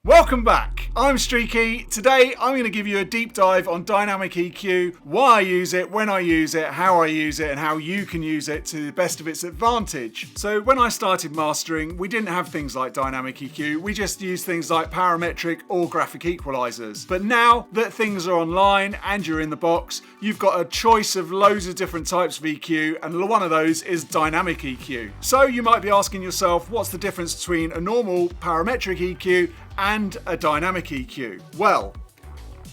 Welcome back. I'm Streaky. Today I'm going to give you a deep dive on dynamic EQ, why I use it, when I use it, how I use it, and how you can use it to the best of its advantage. So when I started mastering, we didn't have things like dynamic EQ, we just used things like parametric or graphic equalizers. But now that things are online and you're in the box, you've got a choice of loads of different types of EQ, and one of those is dynamic EQ. So you might be asking yourself, what's the difference between a normal parametric EQ and a dynamic EQ? Well,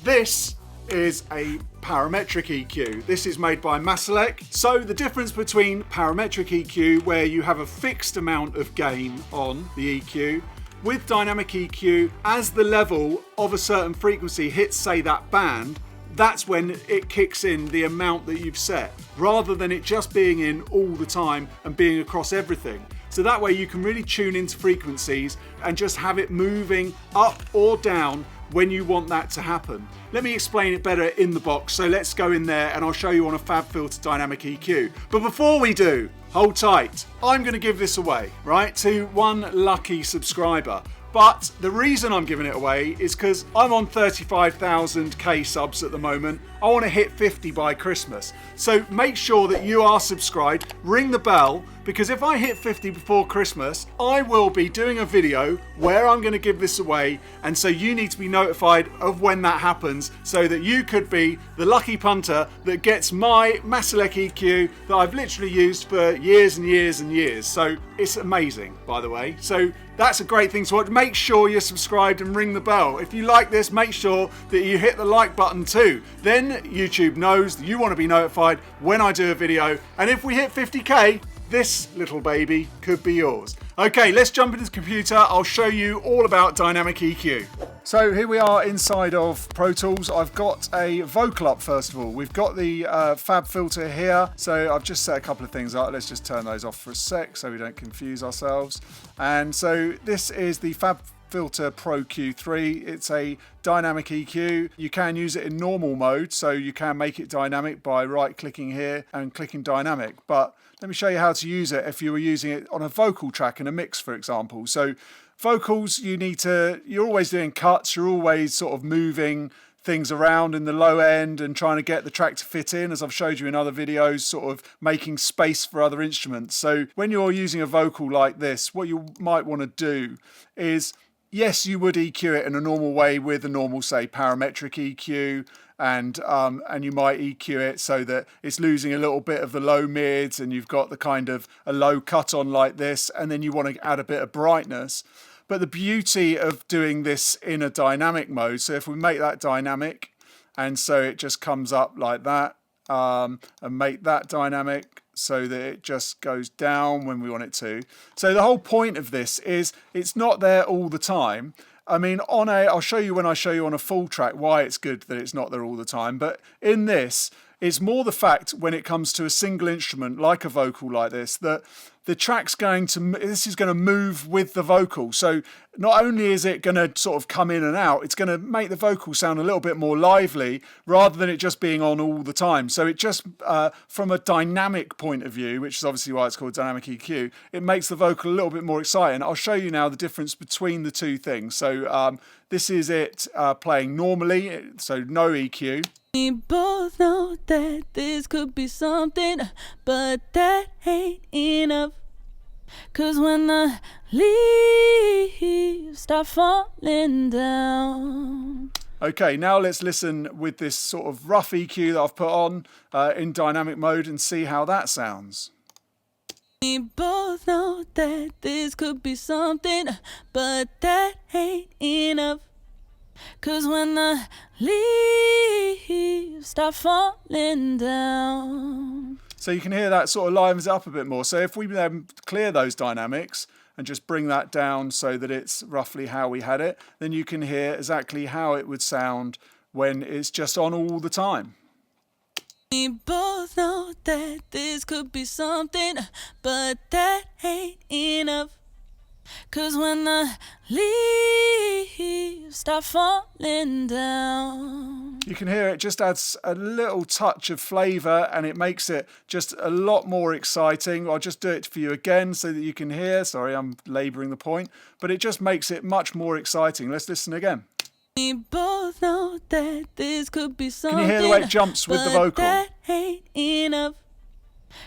this is a parametric EQ. This is made by Maselec. So the difference between parametric EQ, where you have a fixed amount of gain on the EQ, with dynamic EQ, as the level of a certain frequency hits, say, that band, that's when it kicks in the amount that you've set, rather than it just being in all the time and being across everything. So that way you can really tune into frequencies and just have it moving up or down when you want that to happen. Let me explain it better in the box. So let's go in there and I'll show you on a FabFilter dynamic EQ. But before we do, hold tight. I'm going to give this away, right, to one lucky subscriber. But the reason I'm giving it away is because I'm on 35,000k subs at the moment. I want to hit 50 by Christmas. So make sure that you are subscribed, ring the bell, because if I hit 50 before Christmas, I will be doing a video where I'm going to give this away. And so you need to be notified of when that happens so that you could be the lucky punter that gets my Maselec EQ that I've literally used for years and years and years. So it's amazing, by the way. So that's a great thing to watch. Make sure you're subscribed and ring the bell. If you like this, make sure that you hit the like button too. Then YouTube knows that you want to be notified when I do a video. And if we hit 50k, this little baby could be yours. Okay, let's jump into the computer. I'll show you all about dynamic EQ. So here we are inside of Pro Tools. I've got a vocal up first of all. We've got the FabFilter here. So I've just set a couple of things up. Let's just turn those off for a sec so we don't confuse ourselves. And so this is the FabFilter Pro Q3. It's a dynamic EQ. You can use it in normal mode, so you can make it dynamic by right-clicking here and clicking dynamic. But let me show you how to use it if you were using it on a vocal track in a mix, for example. So vocals, you're always doing cuts, you're always sort of moving things around in the low end and trying to get the track to fit in, as I've showed you in other videos, sort of making space for other instruments. So when you're using a vocal like this, what you might want to do is, yes, you would EQ it in a normal way with a normal, say, parametric EQ, and you might EQ it so that it's losing a little bit of the low mids and you've got the kind of a low cut on like this, and then you want to add a bit of brightness. But the beauty of doing this in a dynamic mode, so if we make that dynamic, and so it just comes up like that, and make that dynamic so that it just goes down when we want it to. So the whole point of this is it's not there all the time. I mean, I'll show you when I show you on a full track why it's good that it's not there all the time. But in this, it's more the fact when it comes to a single instrument like a vocal like this, that the track's this is going to move with the vocal. So not only is it going to sort of come in and out, it's going to make the vocal sound a little bit more lively rather than it just being on all the time. So it just, from a dynamic point of view, which is obviously why it's called dynamic EQ, it makes the vocal a little bit more exciting. I'll show you now the difference between the two things. So this is it playing normally, so no EQ. We both know that this could be something, but that ain't enough. 'Cause when the leaves start falling down. Okay, now let's listen with this sort of rough EQ that I've put on in dynamic mode and see how that sounds. We both know that this could be something, but that ain't enough. 'Cause when the leaves start falling down. So you can hear that sort of livens it up a bit more. So if we then clear those dynamics and just bring that down so that it's roughly how we had it, then you can hear exactly how it would sound when it's just on all the time. We both know that this could be something, but that ain't enough. 'Cause when the leaves start falling down. You can hear it just adds a little touch of flavour and it makes it just a lot more exciting. I'll just do it for you again so that you can hear. Sorry, I'm labouring the point. But it just makes it much more exciting. Let's listen again. We both know that this could be something. Can you hear the way it jumps with the vocal? That ain't enough.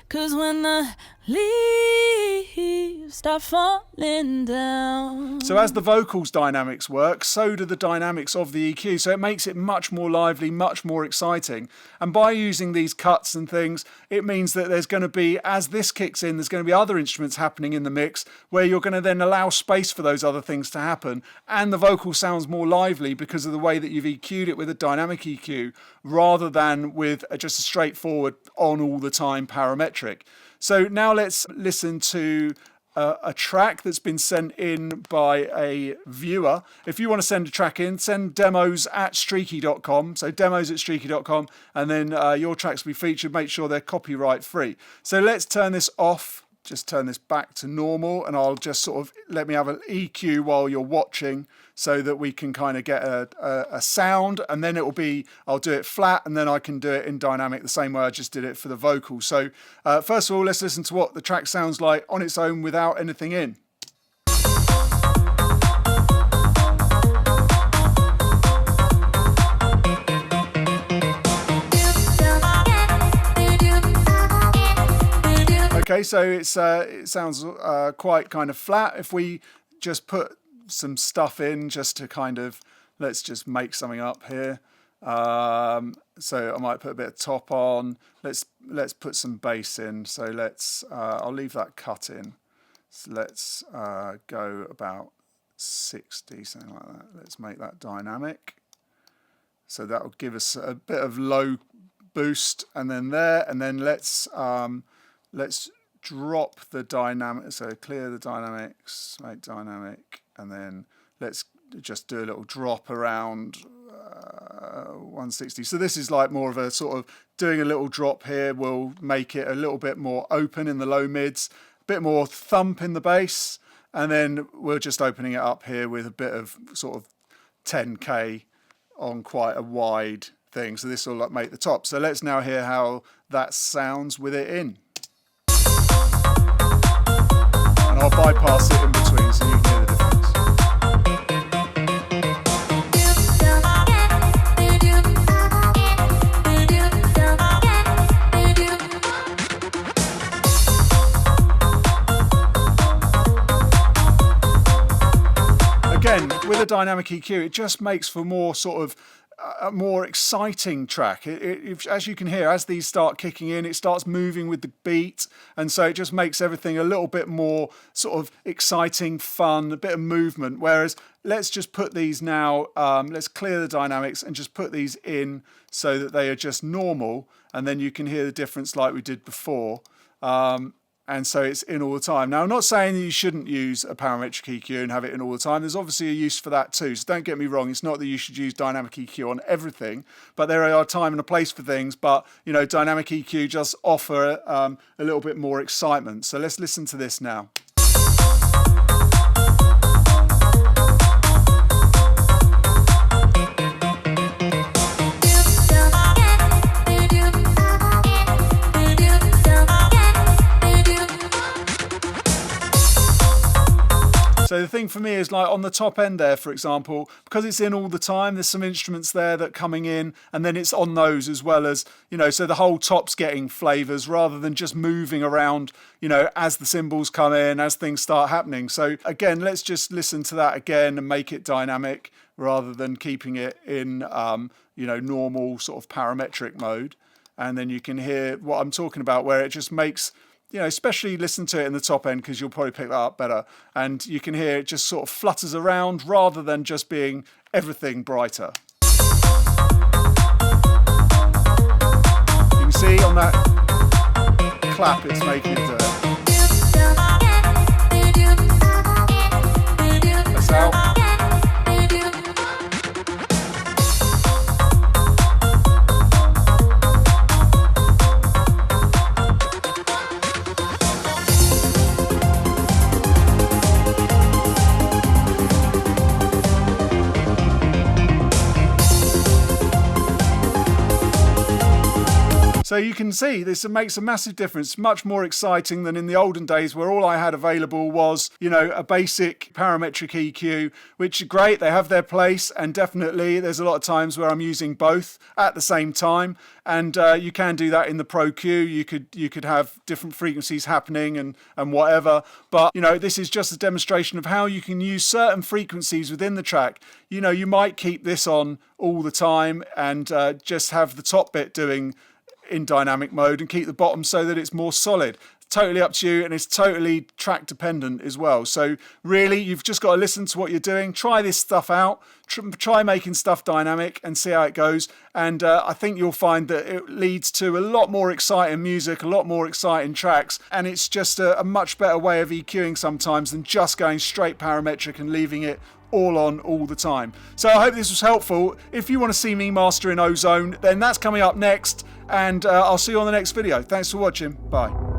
'Cause when the leaves start falling down. So as the vocals dynamics work, so do the dynamics of the EQ. So it makes it much more lively, much more exciting. And by using these cuts and things, it means that there's going to be, as this kicks in, there's going to be other instruments happening in the mix where you're going to then allow space for those other things to happen. And the vocal sounds more lively because of the way that you've EQ'd it with a dynamic EQ rather than with just a straightforward on all the time parametric. So now let's listen to a track that's been sent in by a viewer. If you want to send a track in, send demos@streaky.com. So demos@streaky.com, and then your tracks will be featured. Make sure they're copyright free. So let's turn this off. Just turn this back to normal, and I'll just sort of let me have an EQ while you're watching so that we can kind of get a sound, and then it will be, I'll do it flat and then I can do it in dynamic the same way I just did it for the vocal. So first of all, let's listen to what the track sounds like on its own without anything in. Okay, so it sounds quite kind of flat. If we just put some stuff in just to kind of, let's just make something up here. So I might put a bit of top on. Let's put some bass in. So let's, I'll leave that cut in. So let's go about 60, something like that. Let's make that dynamic. So that will give us a bit of low boost, and then there, and then let's drop the dynamic, so clear the dynamics, make dynamic, and then let's just do a little drop around 160. So this is like more of a sort of doing a little drop here will make it a little bit more open in the low mids, a bit more thump in the bass, and then we're just opening it up here with a bit of sort of 10k on quite a wide thing. So this will like make the top. So let's now hear how that sounds with it in. I'll bypass it in between so you can hear the difference. Again, with a dynamic EQ, it just makes for more sort of a more exciting track. As you can hear, as these start kicking in, it starts moving with the beat, and so it just makes everything a little bit more sort of exciting, fun, a bit of movement. Whereas let's just put these now, let's clear the dynamics and just put these in so that they are just normal, and then you can hear the difference like we did before. And so it's in all the time. Now, I'm not saying that you shouldn't use a parametric EQ and have it in all the time. There's obviously a use for that too. So don't get me wrong. It's not that you should use dynamic EQ on everything, but there are a time and a place for things. But, you know, dynamic EQ just offer a little bit more excitement. So let's listen to this now. So the thing for me is like on the top end there, for example, because it's in all the time, there's some instruments there that coming in and then it's on those as well as, you know, so the whole top's getting flavours rather than just moving around, you know, as the cymbals come in, as things start happening. So again, let's just listen to that again and make it dynamic rather than keeping it in, you know, normal sort of parametric mode. And then you can hear what I'm talking about where it just makes, you know, especially listen to it in the top end because you'll probably pick that up better. And you can hear it just sort of flutters around rather than just being everything brighter. You can see on that clap it's making it do it. That's out. So you can see this makes a massive difference, much more exciting than in the olden days where all I had available was, a basic parametric EQ, which are great. They have their place, and definitely there's a lot of times where I'm using both at the same time. And you can do that in the Pro Q. You could have different frequencies happening and whatever. But, this is just a demonstration of how you can use certain frequencies within the track. You might keep this on all the time and just have the top bit doing in dynamic mode and keep the bottom so that it's more solid. Totally up to you, and it's totally track dependent as well. So really, you've just got to listen to what you're doing. Try this stuff out. Try making stuff dynamic and see how it goes. And I think you'll find that it leads to a lot more exciting music, a lot more exciting tracks. And it's just a much better way of EQing sometimes than just going straight parametric and leaving it all on all the time. So I hope this was helpful. If you want to see me mastering Ozone, then that's coming up next. And I'll see you on the next video. Thanks for watching. Bye.